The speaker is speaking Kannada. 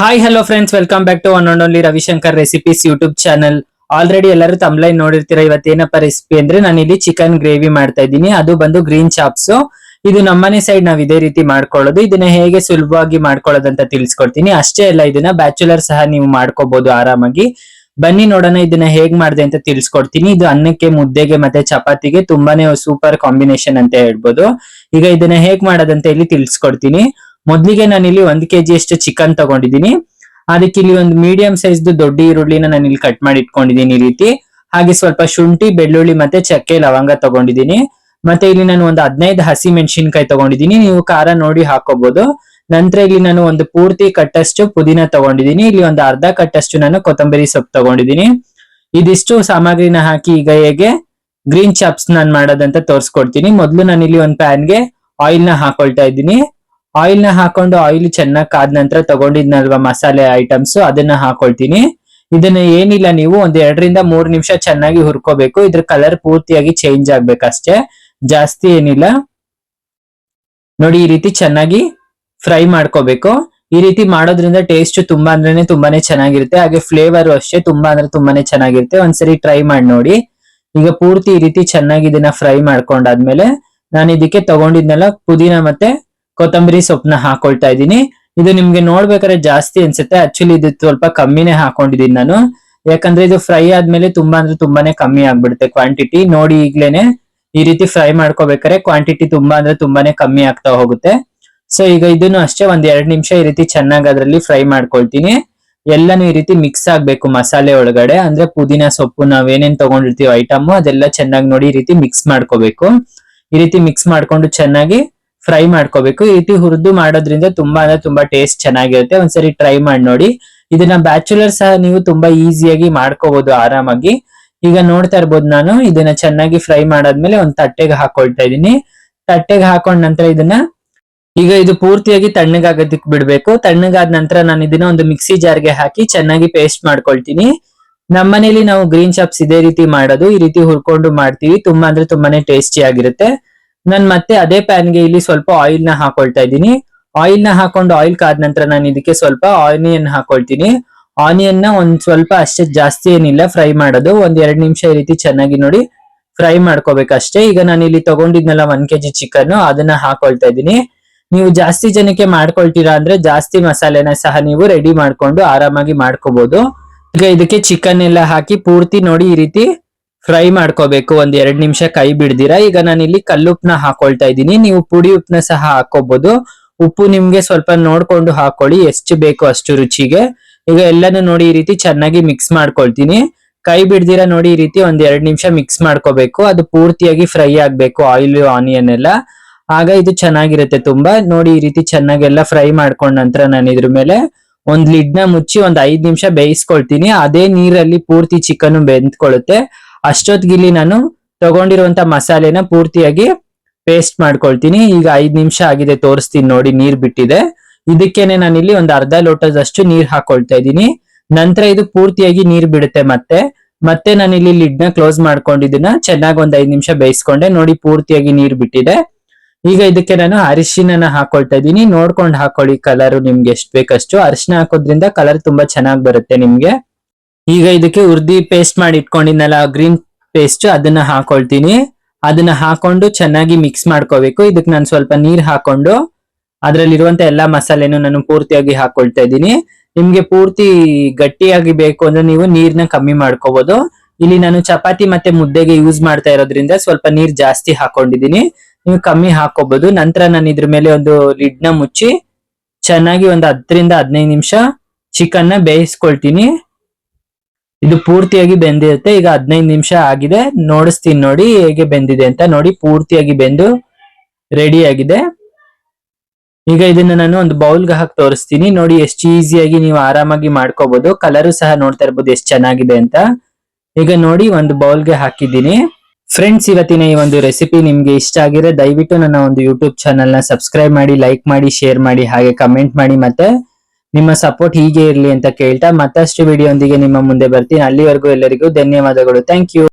Hi hello friends, welcome back to one and only Ravishankar recipes YouTube channel. Already ಎಲ್ಲರೂ ತಮ್ಲೈನ್ ನೋಡಿರ್ತೀರ. ಇವತ್ತೇನಪ್ಪ ರೆಸಿಪಿ ಅಂದ್ರೆ ನಾನು ಇಲ್ಲಿ ಚಿಕನ್ ಗ್ರೇವಿ ಮಾಡ್ತಾ ಇದ್ದೀನಿ. ಅದು ಬಂದು ಗ್ರೀನ್ ಚಾಪ್ಸ್. ಇದು ನಮ್ಮನೆ ಸೈಡ್ ನಾವ್ ಇದೇ ರೀತಿ ಮಾಡ್ಕೊಳ್ಳೋದು. ಇದನ್ನ ಹೇಗೆ ಸುಲಭವಾಗಿ ಮಾಡ್ಕೊಳ್ಳೋದು ಅಂತ ತಿಳಿಸ್ಕೊಡ್ತೀನಿ. ಅಷ್ಟೇ ಅಲ್ಲ, ಇದನ್ನ ಬ್ಯಾಚುಲರ್ ಸಹ ನೀವು ಮಾಡ್ಕೋಬಹುದು ಆರಾಮಾಗಿ. ಬನ್ನಿ ನೋಡೋಣ ಇದನ್ನ ಹೇಗ್ ಮಾಡಿದೆ ಅಂತ ತಿಳಿಸ್ಕೊಡ್ತೀನಿ. ಇದು ಅನ್ನಕ್ಕೆ, ಮುದ್ದೆಗೆ ಮತ್ತೆ ಚಪಾತಿಗೆ ತುಂಬಾನೇ ಸೂಪರ್ ಕಾಂಬಿನೇಷನ್ ಅಂತ ಹೇಳ್ಬೋದು. ಈಗ ಇದನ್ನ ಹೇಗ್ ಮಾಡೋದಂತ ಇಲ್ಲಿ ತಿಳಿಸ್ಕೊಡ್ತೀನಿ. ಮೊದ್ಲಿಗೆ ನಾನು ಇಲ್ಲಿ 1 kg ಅಷ್ಟು ಚಿಕನ್ ತಗೊಂಡಿದ್ದೀನಿ. ಅದಕ್ಕೆ ಇಲ್ಲಿ ಒಂದು ಮೀಡಿಯಂ ಸೈಜ್ ದೊಡ್ಡ ಈರುಳ್ಳಿನ ನಾನು ಇಲ್ಲಿ ಕಟ್ ಮಾಡಿ ಇಟ್ಕೊಂಡಿದ್ದೀನಿ ಈ ರೀತಿ. ಹಾಗೆ ಸ್ವಲ್ಪ ಶುಂಠಿ, ಬೆಳ್ಳುಳ್ಳಿ ಮತ್ತೆ ಚಕ್ಕೆ, ಲವಂಗ ತಗೊಂಡಿದ್ದೀನಿ. ಮತ್ತೆ ಇಲ್ಲಿ ನಾನು ಒಂದು 15 ಹಸಿ ಮೆಣಸಿನಕಾಯಿ ತಗೊಂಡಿದ್ದೀನಿ. ನೀವು ಖಾರ ನೋಡಿ ಹಾಕೋಬಹುದು. ನಂತರ ಇಲ್ಲಿ ನಾನು ಒಂದು ಪೂರ್ತಿ ಕಟ್ಟಷ್ಟು ಪುದೀನ ತಗೊಂಡಿದ್ದೀನಿ. ಇಲ್ಲಿ ಒಂದು ಅರ್ಧ ಕಟ್ಟಷ್ಟು ನಾನು ಕೊತ್ತಂಬರಿ ಸೊಪ್ಪು ತಗೊಂಡಿದ್ದೀನಿ. ಇದಿಷ್ಟು ಸಾಮಗ್ರಿನ ಹಾಕಿ ಈಗ ಹೇಗೆ ಗ್ರೀನ್ ಚಾಪ್ಸ್ ನಾನು ಮಾಡೋದಂತ ತೋರಿಸ್ಕೊಡ್ತೀನಿ. ಮೊದಲು ನಾನು ಇಲ್ಲಿ ಒಂದು ಪ್ಯಾನ್ ಗೆ ಆಯಿಲ್ ನ ಹಾಕೊಳ್ತಾ ಇದ್ದೀನಿ. ಆಯಿಲ್ ನ ಹಾಕೊಂಡು ಆಯಿಲ್ ಚೆನ್ನಾಗಿ ಕಾದ ನಂತರ ತಗೊಂಡಿದ್ನಲ್ವಾ ಮಸಾಲೆ ಐಟಮ್ಸ್, ಅದನ್ನ ಹಾಕೊಳ್ತೀನಿ. ಇದನ್ನ ಏನಿಲ್ಲ, ನೀವು ಒಂದ್ 2 ರಿಂದ 3 ನಿಮಿಷ ಚೆನ್ನಾಗಿ ಹುರ್ಕೋಬೇಕು. ಇದ್ರ ಕಲರ್ ಪೂರ್ತಿಯಾಗಿ ಚೇಂಜ್ ಆಗ್ಬೇಕಷ್ಟೇ, ಜಾಸ್ತಿ ಏನಿಲ್ಲ. ನೋಡಿ, ಈ ರೀತಿ ಚೆನ್ನಾಗಿ ಫ್ರೈ ಮಾಡ್ಕೋಬೇಕು. ಈ ರೀತಿ ಮಾಡೋದ್ರಿಂದ ಟೇಸ್ಟ್ ತುಂಬಾ ಅಂದ್ರೆ ತುಂಬಾನೇ ಚೆನ್ನಾಗಿರುತ್ತೆ. ಹಾಗೆ ಫ್ಲೇವರ್ ಅಷ್ಟೇ ತುಂಬಾ ಅಂದ್ರೆ ತುಂಬಾನೇ ಚೆನ್ನಾಗಿರುತ್ತೆ. ಒಂದ್ಸರಿ ಟ್ರೈ ಮಾಡಿ ನೋಡಿ. ಈಗ ಪೂರ್ತಿ ಈ ರೀತಿ ಚೆನ್ನಾಗಿ ಇದನ್ನ ಫ್ರೈ ಮಾಡ್ಕೊಂಡಾದ್ಮೇಲೆ ನಾನು ಇದಕ್ಕೆ ತಗೊಂಡಿದ್ನೆಲ್ಲ ಪುದೀನ ಮತ್ತೆ ಕೊತ್ತಂಬರಿ ಸೊಪ್ಪನ್ನ ಹಾಕೊಳ್ತಾ ಇದ್ದೀನಿ. ಇದು ನಿಮ್ಗೆ ನೋಡ್ಬೇಕಾದ್ರೆ ಜಾಸ್ತಿ ಅನ್ಸುತ್ತೆ, ಆಕ್ಚುಲಿ ಇದು ಸ್ವಲ್ಪ ಕಮ್ಮಿನೇ ಹಾಕೊಂಡಿದೀನಿ ನಾನು. ಯಾಕಂದ್ರೆ ಇದು ಫ್ರೈ ಆದ್ಮೇಲೆ ತುಂಬಾ ಅಂದ್ರೆ ತುಂಬಾನೇ ಕಮ್ಮಿ ಆಗ್ಬಿಡುತ್ತೆ ಕ್ವಾಂಟಿಟಿ. ನೋಡಿ, ಈಗ್ಲೇನೆ ಈ ರೀತಿ ಫ್ರೈ ಮಾಡ್ಕೋಬೇಕಾದ್ರೆ ಕ್ವಾಂಟಿಟಿ ತುಂಬಾ ಅಂದ್ರೆ ತುಂಬಾನೇ ಕಮ್ಮಿ ಆಗ್ತಾ ಹೋಗುತ್ತೆ. ಸೊ ಈಗ ಇದನ್ನು ಅಷ್ಟೇ ಒಂದ್ 2 ನಿಮಿಷ ಈ ರೀತಿ ಚೆನ್ನಾಗಿ ಅದ್ರಲ್ಲಿ ಫ್ರೈ ಮಾಡ್ಕೊಳ್ತೀನಿ. ಎಲ್ಲಾನು ಈ ರೀತಿ ಮಿಕ್ಸ್ ಆಗ್ಬೇಕು ಮಸಾಲೆ ಒಳಗಡೆ. ಅಂದ್ರೆ ಪುದೀನ ಸೊಪ್ಪು ನಾವೇನೇನ್ ತಗೊಂಡಿರ್ತೀವಿ ಐಟಮ್ ಅದೆಲ್ಲ ಚೆನ್ನಾಗಿ ನೋಡಿ ಈ ರೀತಿ ಮಿಕ್ಸ್ ಮಾಡ್ಕೋಬೇಕು. ಈ ರೀತಿ ಮಿಕ್ಸ್ ಮಾಡ್ಕೊಂಡು ಚೆನ್ನಾಗಿ ಫ್ರೈ ಮಾಡ್ಕೋಬೇಕು. ಈ ರೀತಿ ಹುರಿದು ಮಾಡೋದ್ರಿಂದ ತುಂಬಾ ಅಂದ್ರೆ ತುಂಬಾ ಟೇಸ್ಟ್ ಚೆನ್ನಾಗಿರುತ್ತೆ. ಒಂದ್ಸರಿ ಟ್ರೈ ಮಾಡಿ ನೋಡಿ. ಇದನ್ನ ಬ್ಯಾಚುಲರ್ ಸಹ ನೀವು ತುಂಬಾ ಈಸಿಯಾಗಿ ಮಾಡ್ಕೋಬಹುದು ಆರಾಮಾಗಿ. ಈಗ ನೋಡ್ತಾ ಇರ್ಬೋದು, ನಾನು ಇದನ್ನ ಚೆನ್ನಾಗಿ ಫ್ರೈ ಮಾಡಾದ್ಮೇಲೆ ಒಂದ್ ತಟ್ಟೆಗೆ ಹಾಕೊಳ್ತಾ ಇದೀನಿ. ತಟ್ಟೆಗೆ ಹಾಕೊಂಡ ನಂತರ ಇದನ್ನ ಈಗ ಇದು ಪೂರ್ತಿಯಾಗಿ ತಣ್ಣಗಾಗೋದಕ್ಕೆ ಬಿಡ್ಬೇಕು. ತಣ್ಣಗಾದ ನಂತರ ನಾನು ಇದನ್ನ ಒಂದು ಮಿಕ್ಸಿ ಜಾರ್ಗೆ ಹಾಕಿ ಚೆನ್ನಾಗಿ ಪೇಸ್ಟ್ ಮಾಡ್ಕೊಳ್ತೀನಿ. ನಮ್ಮನೇಲಿ ನಾವು ಗ್ರೀನ್ ಚಾಪ್ಸ್ ಇದೇ ರೀತಿ ಮಾಡೋದು. ಈ ರೀತಿ ಹುರ್ಕೊಂಡು ಮಾಡ್ತೀವಿ. ತುಂಬಾ ಅಂದ್ರೆ ತುಂಬಾನೇ ಟೇಸ್ಟಿ ಆಗಿರುತ್ತೆ. ನಾನು ಮತ್ತೆ ಅದೇ ಪ್ಯಾನ್ ಗೆ ಇಲ್ಲಿ ಸ್ವಲ್ಪ ಆಯಿಲ್ ನ ಹಾಕೊಳ್ತಾ ಇದ್ದೀನಿ. ಆಯಿಲ್ ನ ಹಾಕೊಂಡು ಆಯಿಲ್ ಕಾದ ನಂತರ ನಾನು ಇದಕ್ಕೆ ಸ್ವಲ್ಪ ಆನಿಯನ್ ಹಾಕೊಳ್ತೀನಿ. ಆನಿಯನ್ ನ ಒಂದ್ ಸ್ವಲ್ಪ ಅಷ್ಟೇ, ಜಾಸ್ತಿ ಏನಿಲ್ಲ ಫ್ರೈ ಮಾಡೋದು. ಒಂದ್ 2 ನಿಮಿಷ ಈ ರೀತಿ ಚೆನ್ನಾಗಿ ನೋಡಿ ಫ್ರೈ ಮಾಡ್ಕೋಬೇಕಷ್ಟೇ. ಈಗ ನಾನು ಇಲ್ಲಿ ತಗೊಂಡಿದ್ನಲ್ಲ 1 kg ಚಿಕನ್, ಅದನ್ನ ಹಾಕೊಳ್ತಾ ಇದ್ದೀನಿ. ನೀವು ಜಾಸ್ತಿ ಜನಕ್ಕೆ ಮಾಡ್ಕೊಳ್ತೀರಾ ಅಂದ್ರೆ ಜಾಸ್ತಿ ಮಸಾಲೆನ ಸಹ ನೀವು ರೆಡಿ ಮಾಡ್ಕೊಂಡು ಆರಾಮಾಗಿ ಮಾಡ್ಕೋಬಹುದು. ಈಗ ಇದಕ್ಕೆ ಚಿಕನ್ ಎಲ್ಲ ಹಾಕಿ ಪೂರ್ತಿ ನೋಡಿ ಈ ರೀತಿ ಫ್ರೈ ಮಾಡ್ಕೋಬೇಕು ಒಂದ್ 2 ನಿಮಿಷ ಕೈ ಬಿಡ್ದಿರಾ. ಈಗ ನಾನು ಇಲ್ಲಿ ಕಲ್ಲುಪ್ಪನ ಹಾಕೊಳ್ತಾ ಇದ್ದೀನಿ. ನೀವು ಪುಡಿ ಉಪ್ಪನ ಸಹ ಹಾಕೋಬಹುದು. ಉಪ್ಪು ನಿಮ್ಗೆ ಸ್ವಲ್ಪ ನೋಡ್ಕೊಂಡು ಹಾಕೊಳ್ಳಿ, ಎಷ್ಟು ಬೇಕು ಅಷ್ಟು ರುಚಿಗೆ. ಈಗ ಎಲ್ಲಾನು ನೋಡಿ ಈ ರೀತಿ ಚೆನ್ನಾಗಿ ಮಿಕ್ಸ್ ಮಾಡ್ಕೊಳ್ತೀನಿ. ಕೈ ಬಿಡ್ದಿರಾ ನೋಡಿ ಈ ರೀತಿ ಒಂದ್ 2 ನಿಮಿಷ ಮಿಕ್ಸ್ ಮಾಡ್ಕೋಬೇಕು. ಅದು ಪೂರ್ತಿಯಾಗಿ ಫ್ರೈ ಆಗ್ಬೇಕು, ಆಯಿಲ್ ಆನಿಯನ್ ಎಲ್ಲ. ಆಗ ಇದು ಚೆನ್ನಾಗಿರುತ್ತೆ ತುಂಬಾ. ನೋಡಿ, ಈ ರೀತಿ ಚೆನ್ನಾಗೆಲ್ಲ ಫ್ರೈ ಮಾಡ್ಕೊಂಡ ನಂತರ ನಾನು ಇದ್ರ ಮೇಲೆ ಒಂದ್ ಲಿಡ್ ನ ಮುಚ್ಚಿ ಒಂದ್ 5 ನಿಮಿಷ ಬೇಯಿಸ್ಕೊಳ್ತೀನಿ. ಅದೇ ನೀರಲ್ಲಿ ಪೂರ್ತಿ ಚಿಕನ್ ಬೆಂದ್ಕೊಳ್ಳುತ್ತೆ. ಅಷ್ಟೊತ್ತಿಗಿಲ್ಲಿ ನಾನು ತಗೊಂಡಿರುವಂತ ಮಸಾಲೆನ ಪೂರ್ತಿಯಾಗಿ ಪೇಸ್ಟ್ ಮಾಡ್ಕೊಳ್ತೀನಿ. ಈಗ 5 ನಿಮಿಷ ಆಗಿದೆ, ತೋರಿಸ್ತೀನಿ ನೋಡಿ, ನೀರ್ ಬಿಟ್ಟಿದೆ. ಇದಕ್ಕೇನೆ ನಾನು ಇಲ್ಲಿ ಒಂದು ಅರ್ಧ ಲೋಟದಷ್ಟು ನೀರ್ ಹಾಕೊಳ್ತಾ ಇದ್ದೀನಿ. ನಂತರ ಇದು ಪೂರ್ತಿಯಾಗಿ ನೀರ್ ಬಿಡುತ್ತೆ. ಮತ್ತೆ ನಾನು ಇಲ್ಲಿ ಲಿಡ್ ನ ಕ್ಲೋಸ್ ಮಾಡ್ಕೊಂಡಿದ್ದನ್ನ ಚೆನ್ನಾಗಿ ಒಂದ್ 5 ನಿಮಿಷ ಬೇಯಿಸ್ಕೊಂಡೆ. ನೋಡಿ, ಪೂರ್ತಿಯಾಗಿ ನೀರ್ ಬಿಟ್ಟಿದೆ. ಈಗ ಇದಕ್ಕೆ ನಾನು ಅರಿಶಿನ ಹಾಕೊಳ್ತಾ ಇದ್ದೀನಿ. ನೋಡ್ಕೊಂಡು ಹಾಕೊಳ್ಳಿ, ಕಲರ್ ನಿಮ್ಗೆ ಎಷ್ಟು ಬೇಕಷ್ಟು. ಅರಿಶಿನ ಹಾಕೋದ್ರಿಂದ ಕಲರ್ ತುಂಬಾ ಚೆನ್ನಾಗಿ ಬರುತ್ತೆ ನಿಮ್ಗೆ. ಈಗ ಇದಕ್ಕೆ ಉರ್ದಿ ಪೇಸ್ಟ್ ಮಾಡಿ ಇಟ್ಕೊಂಡಿದ್ನಲ್ಲ ಗ್ರೀನ್ ಪೇಸ್ಟ್, ಅದನ್ನ ಹಾಕೊಳ್ತೀನಿ. ಅದನ್ನ ಹಾಕೊಂಡು ಚೆನ್ನಾಗಿ ಮಿಕ್ಸ್ ಮಾಡ್ಕೋಬೇಕು. ಇದಕ್ಕೆ ನಾನು ಸ್ವಲ್ಪ ನೀರ್ ಹಾಕೊಂಡು ಅದ್ರಲ್ಲಿರುವಂತ ಎಲ್ಲಾ ಮಸಾಲೆನು ನಾನು ಪೂರ್ತಿಯಾಗಿ ಹಾಕೊಳ್ತಾ ಇದ್ದೀನಿ. ನಿಮ್ಗೆ ಪೂರ್ತಿ ಗಟ್ಟಿಯಾಗಿ ಬೇಕು ಅಂದ್ರೆ ನೀವು ನೀರ್ನ ಕಮ್ಮಿ ಮಾಡ್ಕೋಬಹುದು. ಇಲ್ಲಿ ನಾನು ಚಪಾತಿ ಮತ್ತೆ ಮುದ್ದೆಗೆ ಯೂಸ್ ಮಾಡ್ತಾ ಇರೋದ್ರಿಂದ ಸ್ವಲ್ಪ ನೀರ್ ಜಾಸ್ತಿ ಹಾಕೊಂಡಿದೀನಿ. ನೀವು ಕಮ್ಮಿ ಹಾಕೋಬಹುದು. ನಂತರ ನಾನು ಇದ್ರ ಮೇಲೆ ಒಂದು ಲಿಡ್ ನ ಮುಚ್ಚಿ ಚೆನ್ನಾಗಿ ಒಂದು 10 ರಿಂದ 15 ನಿಮಿಷ ಚಿಕನ್ ನ ಬೇಯಿಸ್ಕೊಳ್ತೀನಿ. ಇದು ಪೂರ್ತಿಯಾಗಿ ಬೆಂದಿರುತ್ತೆ. ಈಗ 15 ನಿಮಿಷ ಆಗಿದೆ, ನೋಡಿಸ್ತೀನಿ ನೋಡಿ ಹೇಗೆ ಬೆಂದಿದೆ ಅಂತ. ನೋಡಿ, ಪೂರ್ತಿಯಾಗಿ ಬೆಂದು ರೆಡಿ ಆಗಿದೆ. ಈಗ ಇದನ್ನ ನಾನು ಒಂದು ಬೌಲ್ಗೆ ಹಾಕಿ ತೋರಿಸ್ತೀನಿ. ನೋಡಿ, ಎಷ್ಟು ಈಸಿಯಾಗಿ ನೀವು ಆರಾಮಾಗಿ ಮಾಡ್ಕೋಬಹುದು. ಕಲರು ಸಹ ನೋಡ್ತಾ ಇರ್ಬೋದು ಎಷ್ಟು ಚೆನ್ನಾಗಿದೆ ಅಂತ. ಈಗ ನೋಡಿ, ಒಂದು ಬೌಲ್ಗೆ ಹಾಕಿದ್ದೀನಿ. ಫ್ರೆಂಡ್ಸ್, ಇವತ್ತಿನ ಈ ಒಂದು ರೆಸಿಪಿ ನಿಮ್ಗೆ ಇಷ್ಟ ಆಗಿದ್ರೆ ದಯವಿಟ್ಟು ನನ್ನ ಒಂದು ಯೂಟ್ಯೂಬ್ ಚಾನಲ್ ನ ಸಬ್ಸ್ಕ್ರೈಬ್ ಮಾಡಿ, ಲೈಕ್ ಮಾಡಿ, ಶೇರ್ ಮಾಡಿ, ಹಾಗೆ ಕಮೆಂಟ್ ಮಾಡಿ. ಮತ್ತೆ ನಿಮ್ಮ ಸಪೋರ್ಟ್ ಹೀಗೆ ಇರ್ಲಿ ಅಂತ ಕೇಳ್ತಾ ಮತ್ತಷ್ಟು ವಿಡಿಯೋ ಒಂದಿಗೆ ನಿಮ್ಮ ಮುಂದೆ ಬರ್ತೀನಿ. ಅಲ್ಲಿವರೆಗೂ ಎಲ್ಲರಿಗೂ ಧನ್ಯವಾದಗಳು. Thank you.